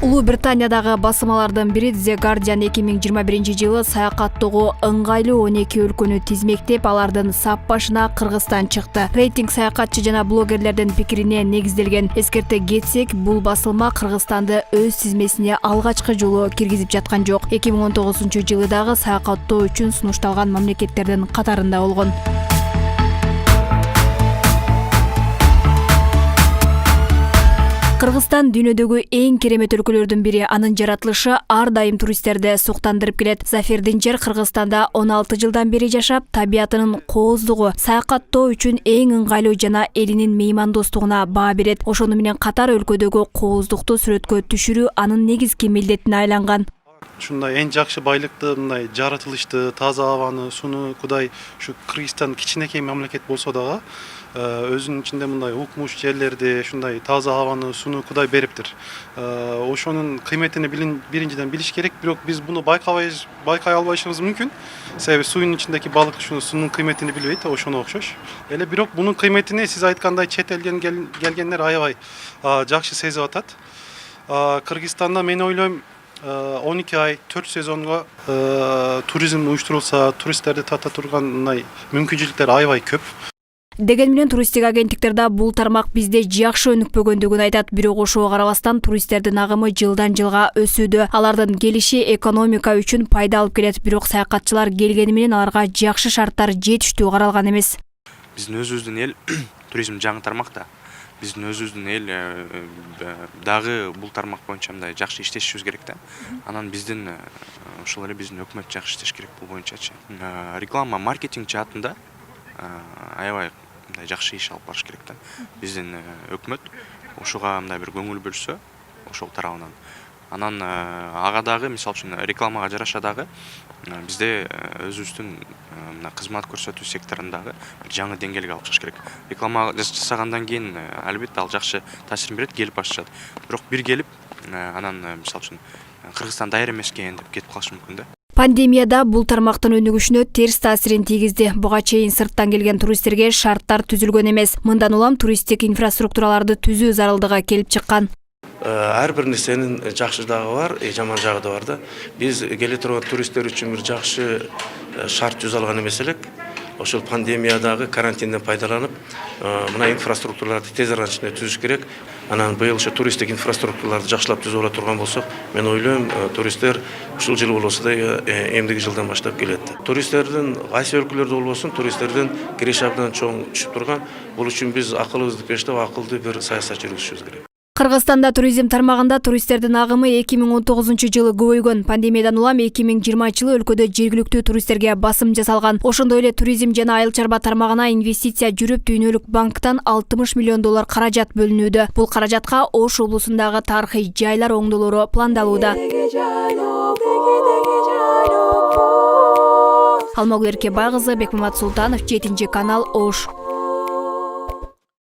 Улуу Британиядагы басмалардын бири The Guardian 2021-жылы саякаттоого ыңгайлуу 12 өлкөнү тизмектеп, алардын сап башына Кыргызстан чыкты. Рейтинг саякатчы жана блогерлердин пикирине негизделген. Эскерте кетсек, бул басылма Кыргызстанды өз тизмесине алгачкы жолу киргизип жаткан жок. 2019-жылы дагы саякаттоо үчүн сунушталган мамлекеттердин катарында болгон. Кыргызстан дүйнөдөгү эң керемет өлкөлөрдүн бири. Анын жаратылышы ар дайым туристтерди суктандырып келет. Зафер Динчер Кыргызстанда 16 жылдан бери жашап, табиятынын кооздугу, саякаттоо үчүн эң ыңгайлуу жана элинин меймандостугуна баа берет. Ошону менен катар өлкөдөгү кооздукту сүрөткө түшүрүү анын негизги милдетине айланган. Ушундай эң жакшы байлыкты, мындай жаратылышты, таза абаны, сууну Кудай ушу Кыргызстан кичинекей мамлекет болсо дагы өзүнүн ичинде мындай укмуш жерлерди, ушундай таза абаны, сууну Кудай бериптир. Ошонун кыйметини биринчиден билиш керек, бирок биз буну байкай албашыбыз мүмкүн. Себеби суунун ичиндеги балык ушул суунун кыйметини билбейт, ошоно окшош. Эле бирок бунун кыйметини сиз айткандай чет элден келгендер аябай жакшы сезип атат. Кыргызстанда мен ойлойм 12 ай 4 сезонго туризм уюштурулса, туристтерди тарта турган мындай мүмкүнчүлүктөр аябай көп. Деген менен туристтик агенттиктер да бул тармак бизде жакшы өнүкпөгөндүгүн айтат. Бирок ошого карабастан туристтердин агымы жылдан жылга өсүүдө. Алардын келиши экономика үчүн пайда алып келет, бирок саякатчылар келгени менен аларга жакшы шарттар жетиштүү каралган эмес. Биздин өзүбүздүн эл туризм жаңы тармакта. Биздин өзүбүздүн эл дагы бул тармак боюнча мындай жакшы иштешибиз керек да. Анан биздин ошол эле биздин өкмөт жакшы иштеш керек бул боюнчачы. Реклама, маркетинг жаатында аябай мындай жакшы иш алып барыш керек да. Биздин өкмөт ошого мындай бир көңүл бөлсө, ошол тарабынан. Анан ага дагы мисалы үчүн рекламага жараша дагы бизде өзүбүздүн мына кызмат көрсөтүү секторундагы бир жаңы деңгээлге алып чыгыш керек. Реклама жасагандан кийин албетте ал жакшы таасирин берет, келип башышат. Бирок бир келип анан мисалы үчүн Кыргызстан даяр эмес экен деп кетип калышы мүмкүн да. Пандемияда бул тармактын өнүгүшүнө терс таасирин тийгизди. Буга чейин сырттан келген туристтерге шарттар түзүлгөн эмес. Мындан улам туристтик инфраструктураларды түзүү зарылдыгы келип чыккан. Ар бир нерсенин жакшы жагы бар, жаман жагы да бар да. Биз келе турган туристтер үчүн бир жакшы шарт түзүп алган эмес элек. Ошол пандемиядагы карантинден пайдаланып, мына инфраструктураларды тез арада ичинде түзүш керек. Анан быйыл ошо туристтик инфраструктураларды жакшылап түзүп ала турган болсок, мен ойлойм, туристтер ушул жыл болбосо да эмдиги жылдан баштап келет. Туристтердин кайсы өлкөлөрдө болбосун, туристтердин киреше абдан чоң түшүп турган. Бул үчүн биз акылыбызды пештеп, акылдуу бир саясат жүргүзүшүбүз керек. Кыргызстанда туризм тармагында туристтердин агымы 2019-жылы көбөйгөн. Пандемиядан улам 2020-жылы өлкөдө жергиликтүү туристтерге басым жасалган. Ошондой эле туризм жана айыл чарба тармагына инвестиция жүрүп, Дүйнөлүк банктан $60 миллион каражат бөлүнүүдө. Бул каражатка Ош облусундагы тарыхый жайлар оңдолору пландалууда. Алмагүл Эркебай кызы, Бекмамат Султанов, 7 канал, Ош.